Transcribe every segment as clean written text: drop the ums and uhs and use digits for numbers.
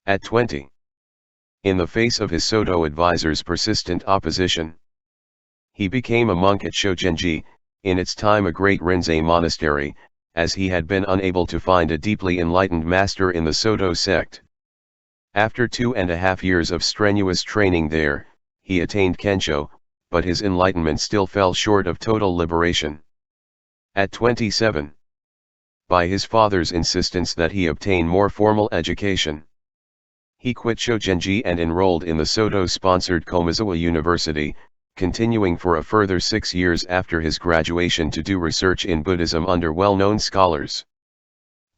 At 20. In the face of his Soto advisor's persistent opposition, he became a monk at Nanzen-ji, in its time a great Rinzai monastery, as he had been unable to find a deeply enlightened master in the Soto sect. After 2.5 years of strenuous training there, he attained Kensho, but his enlightenment still fell short of total liberation. At 27. By his father's insistence that he obtain more formal education, he quit Nanzen-ji and enrolled in the Soto-sponsored Komazawa University, continuing for a further 6 years after his graduation to do research in Buddhism under well-known scholars.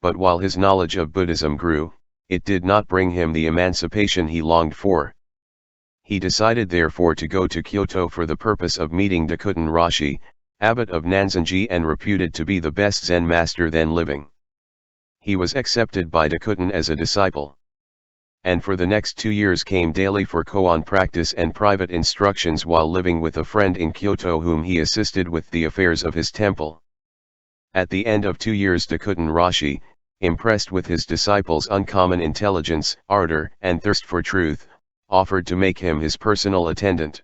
But while his knowledge of Buddhism grew, it did not bring him the emancipation he longed for. He decided therefore to go to Kyoto for the purpose of meeting Dokutan-roshi, abbot of Nanzen-ji and reputed to be the best Zen master then living. He was accepted by Dokutan as a disciple, and for the next 2 years came daily for koan practice and private instructions while living with a friend in Kyoto whom he assisted with the affairs of his temple. At the end of 2 years Dokutan-roshi, impressed with his disciples' uncommon intelligence, ardor, and thirst for truth, offered to make him his personal attendant.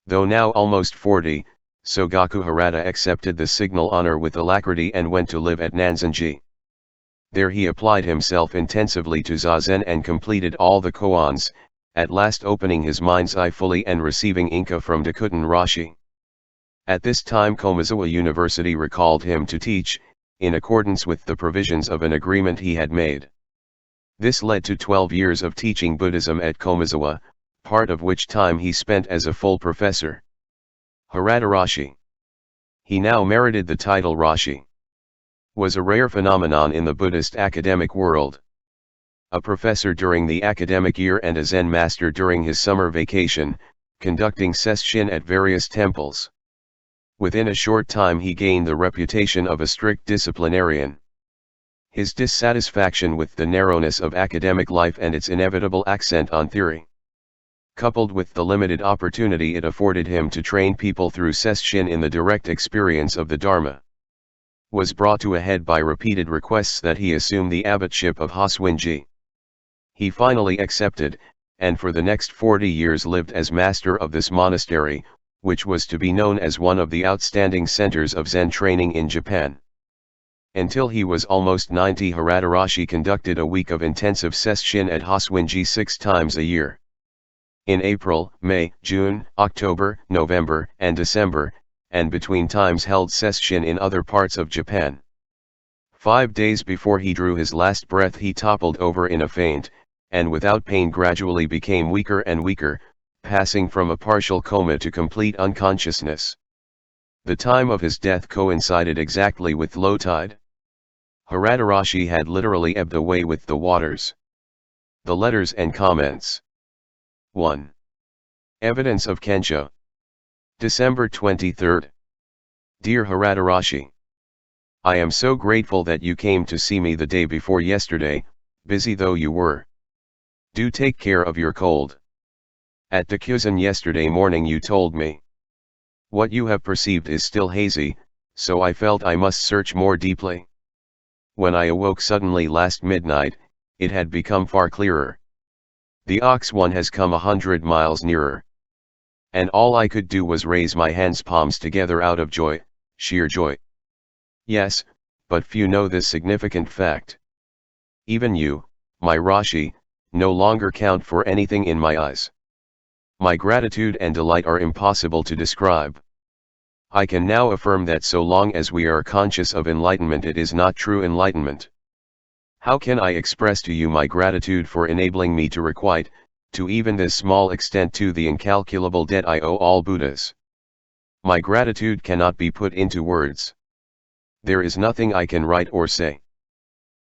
Though now almost 40, Sogaku Harada accepted the signal honor with alacrity and went to live at Nanzen-ji. There he applied himself intensively to zazen and completed all the koans, at last opening his mind's eye fully and receiving inka from Dokutan-roshi. At this time Komazawa University recalled him to teach, in accordance with the provisions of an agreement he had made. This led to 12 years of teaching Buddhism at Komazawa, part of which time he spent as a full professor. HARADA-ROSHI. He now merited the title Roshi. Was a rare phenomenon in the Buddhist academic world. A professor during the academic year and a Zen master during his summer vacation, conducting sesshin at various temples. Within a short time he gained the reputation of a strict disciplinarian. His dissatisfaction with the narrowness of academic life and its inevitable accent on theory, coupled with the limited opportunity it afforded him to train people through sesshin in the direct experience of the Dharma, was brought to a head by repeated requests that he assume the abbotship of Nanzen-ji. He finally accepted, and for the next 40 years lived as master of this monastery, which was to be known as one of the outstanding centers of Zen training in Japan. Until he was almost 90, HARADA-ROSHI conducted a week of intensive sesshin at Nanzen-ji 6 times a year. In April, May, June, October, November, and December, and between times held sesshin in other parts of Japan. 5 days before he drew his last breath he toppled over in a faint, and without pain gradually became weaker and weaker, passing from a partial coma to complete unconsciousness. The time of his death coincided exactly with low tide. HARADA-ROSHI had literally ebbed away with the waters. The letters and comments. 1. Evidence of Kensho. December 23. Dear HARADA-ROSHI, I am so grateful that you came to see me the day before yesterday, busy though you were. Do take care of your cold. At Dokutan yesterday morning you told me. What you have perceived is still hazy, so I felt I must search more deeply. When I awoke suddenly last midnight, it had become far clearer. The ox one has come 100 miles nearer. And all I could do was raise my hands palms together out of joy, sheer joy. Yes, but few know this significant fact. Even you, my Roshi, no longer count for anything in my eyes. My gratitude and delight are impossible to describe. I can now affirm that so long as we are conscious of enlightenment it is not true enlightenment. How can I express to you my gratitude for enabling me to requite, to even this small extent, to the incalculable debt I owe all Buddhas? My gratitude cannot be put into words. There is nothing I can write or say.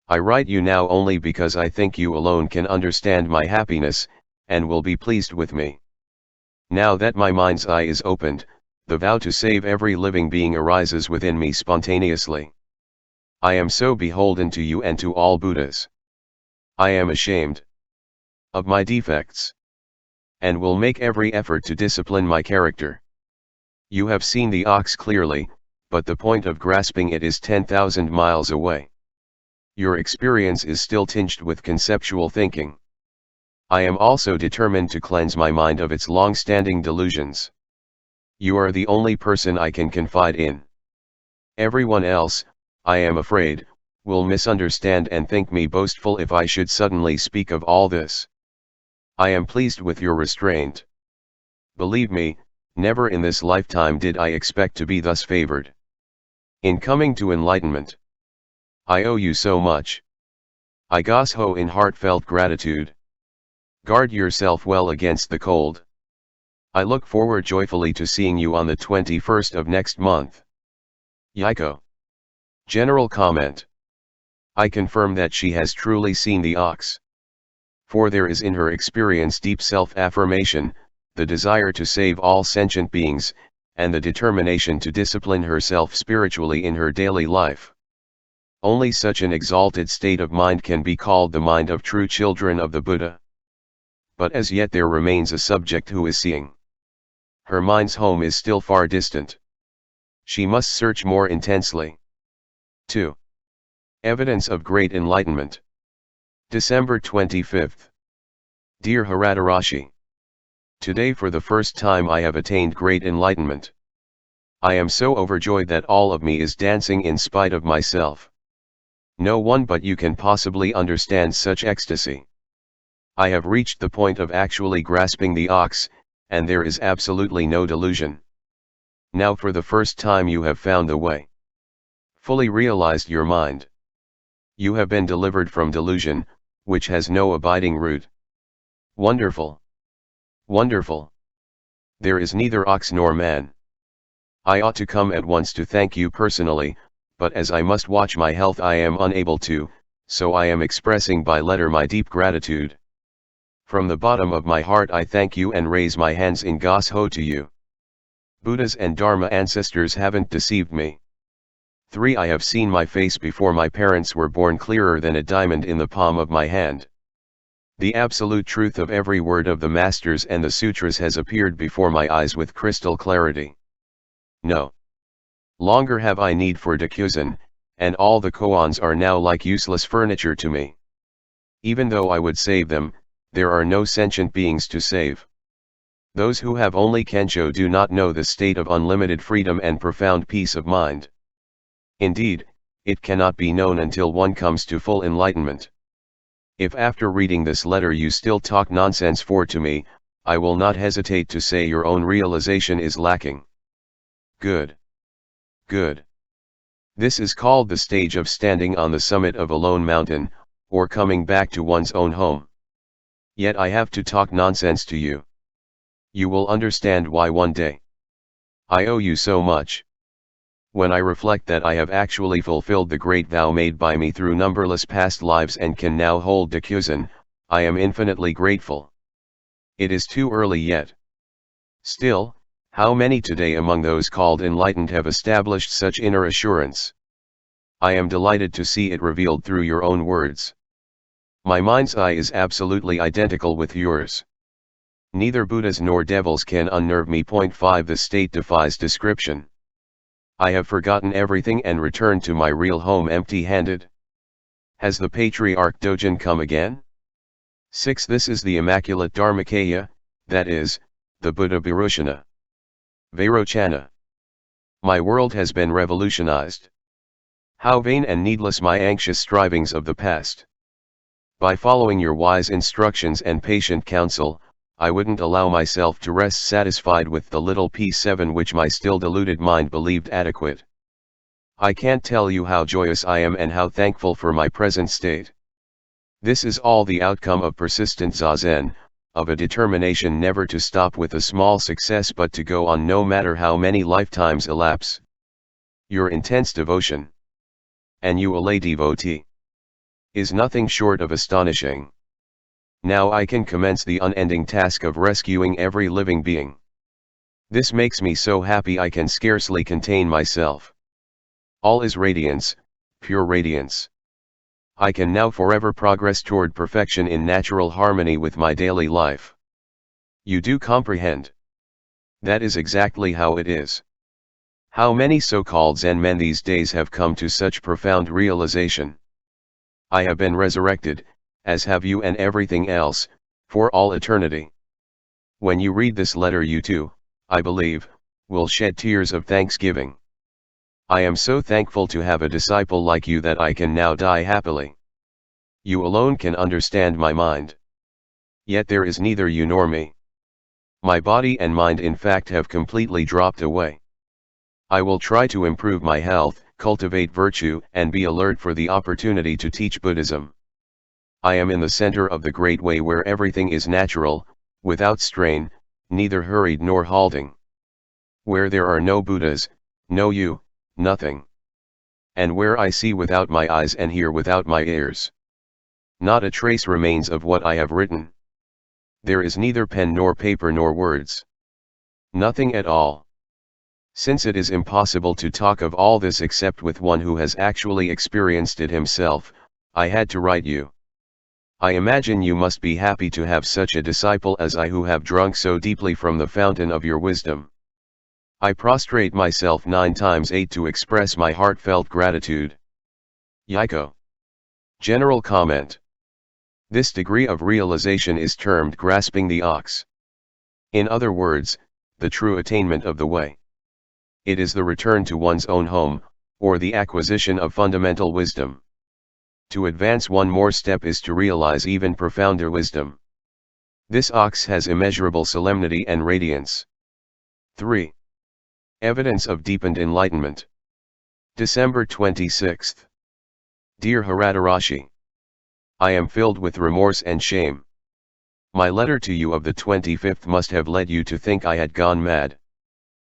I write you now only because I think you alone can understand my happiness, and will be pleased with me. Now that my mind's eye is opened, the vow to save every living being arises within me spontaneously. I am so beholden to you and to all Buddhas. I am ashamed of my defects, and will make every effort to discipline my character. You have seen the ox clearly, but the point of grasping it is 10,000 miles away. Your experience is still tinged with conceptual thinking. I am also determined to cleanse my mind of its long-standing delusions. You are the only person I can confide in. Everyone else, I am afraid, will misunderstand and think me boastful if I should suddenly speak of all this. I am pleased with your restraint. Believe me, never in this lifetime did I expect to be thus favored. In coming to enlightenment, I owe you so much. I gosho in heartfelt gratitude. Guard yourself well against the cold. I look forward joyfully to seeing you on the 21st of next month. Yaiko. General comment. I confirm that she has truly seen the ox. For there is in her experience deep self-affirmation, the desire to save all sentient beings, and the determination to discipline herself spiritually in her daily life. Only such an exalted state of mind can be called the mind of true children of the Buddha. But as yet there remains a subject who is seeing. Her mind's home is still far distant. She must search more intensely. 2. Evidence of Great Enlightenment. December 25th. Dear HARADA-ROSHI. Today for the first time I have attained great enlightenment. I am so overjoyed that all of me is dancing in spite of myself. No one but you can possibly understand such ecstasy. I have reached the point of actually grasping the ox, and there is absolutely no delusion. Now for the first time you have found the way. Fully realized your mind. You have been delivered from delusion, which has no abiding root. Wonderful! Wonderful! There is neither ox nor man. I ought to come at once to thank you personally, but as I must watch my health I am unable to, so I am expressing by letter my deep gratitude. From the bottom of my heart I thank you and raise my hands in gosho to you. Buddhas and Dharma ancestors haven't deceived me. 3. I have seen my face before my parents were born clearer than a diamond in the palm of my hand. The absolute truth of every word of the Masters and the Sutras has appeared before my eyes with crystal clarity. No longer have I need for Dokutan, and all the koans are now like useless furniture to me. Even though I would save them, there are no sentient beings to save. Those who have only Kensho do not know the state of unlimited freedom and profound peace of mind. Indeed, it cannot be known until one comes to full enlightenment. If after reading this letter you still talk nonsense to me, I will not hesitate to say your own realization is lacking. Good. Good. This is called the stage of standing on the summit of a lone mountain, or coming back to one's own home. Yet I have to talk nonsense to you. You will understand why one day. I owe you so much. When I reflect that I have actually fulfilled the great vow made by me through numberless past lives and can now hold Dokutan, I am infinitely grateful. It is too early yet. Still, how many today among those called enlightened have established such inner assurance? I am delighted to see it revealed through your own words. My mind's eye is absolutely identical with yours. Neither Buddhas nor devils can unnerve me. 5 The state defies description. I have forgotten everything and returned to my real home empty-handed. Has the Patriarch Dojin come again? 6 This is the Immaculate Dharmakaya, that is, the Buddha Bharushana. Vairochana. My world has been revolutionized. How vain and needless my anxious strivings of the past. By following your wise instructions and patient counsel, I wouldn't allow myself to rest satisfied with the little P7 which my still deluded mind believed adequate. I can't tell you how joyous I am and how thankful for my present state. This is all the outcome of persistent zazen, of a determination never to stop with a small success but to go on no matter how many lifetimes elapse. Your intense devotion, and you a lay devotee, is nothing short of astonishing. Now I can commence the unending task of rescuing every living being. This makes me so happy I can scarcely contain myself. All is radiance, pure radiance. I can now forever progress toward perfection in natural harmony with my daily life. You do comprehend? That is exactly how it is. How many so-called Zen men these days have come to such profound realization? I have been resurrected, as have you and everything else, for all eternity. When you read this letter you too, I believe, will shed tears of thanksgiving. I am so thankful to have a disciple like you that I can now die happily. You alone can understand my mind. Yet there is neither you nor me. My body and mind in fact have completely dropped away. I will try to improve my health, cultivate virtue, and be alert for the opportunity to teach Buddhism. I am in the center of the great way where everything is natural, without strain, neither hurried nor halting. Where there are no Buddhas, no you, nothing. And where I see without my eyes and hear without my ears. Not a trace remains of what I have written. There is neither pen nor paper nor words. Nothing at all. Since it is impossible to talk of all this except with one who has actually experienced it himself, I had to write you. I imagine you must be happy to have such a disciple as I who have drunk so deeply from the fountain of your wisdom. I prostrate myself 9 times 8 to express my heartfelt gratitude. Yaiko. General comment. This degree of realization is termed grasping the ox. In other words, the true attainment of the way. It is the return to one's own home, or the acquisition of fundamental wisdom. To advance one more step is to realize even profounder wisdom. This ox has immeasurable solemnity and radiance. 3. Evidence of deepened enlightenment. December 26. Dear Harada-ROSHI, I am filled with remorse and shame. My letter to you of the 25th must have led you to think I had gone mad.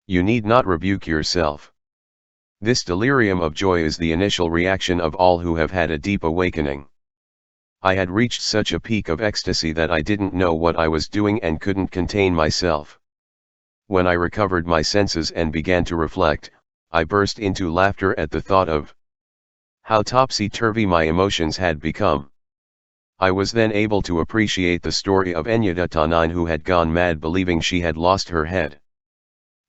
You need not rebuke yourself. This delirium of joy is the initial reaction of all who have had a deep awakening. I had reached such a peak of ecstasy that I didn't know what I was doing and couldn't contain myself. When I recovered my senses and began to reflect, I burst into laughter at the thought of how topsy-turvy my emotions had become. I was then able to appreciate the story of Enyadatanine who had gone mad believing she had lost her head.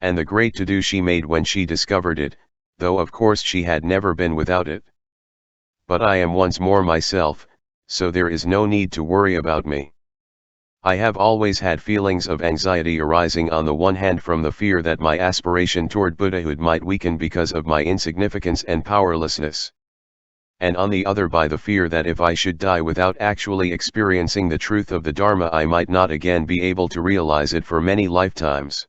And the great to-do she made when she discovered it, though of course she had never been without it. But I am once more myself, so there is no need to worry about me. I have always had feelings of anxiety arising on the one hand from the fear that my aspiration toward Buddhahood might weaken because of my insignificance and powerlessness. And on the other by the fear that if I should die without actually experiencing the truth of the Dharma I might not again be able to realize it for many lifetimes.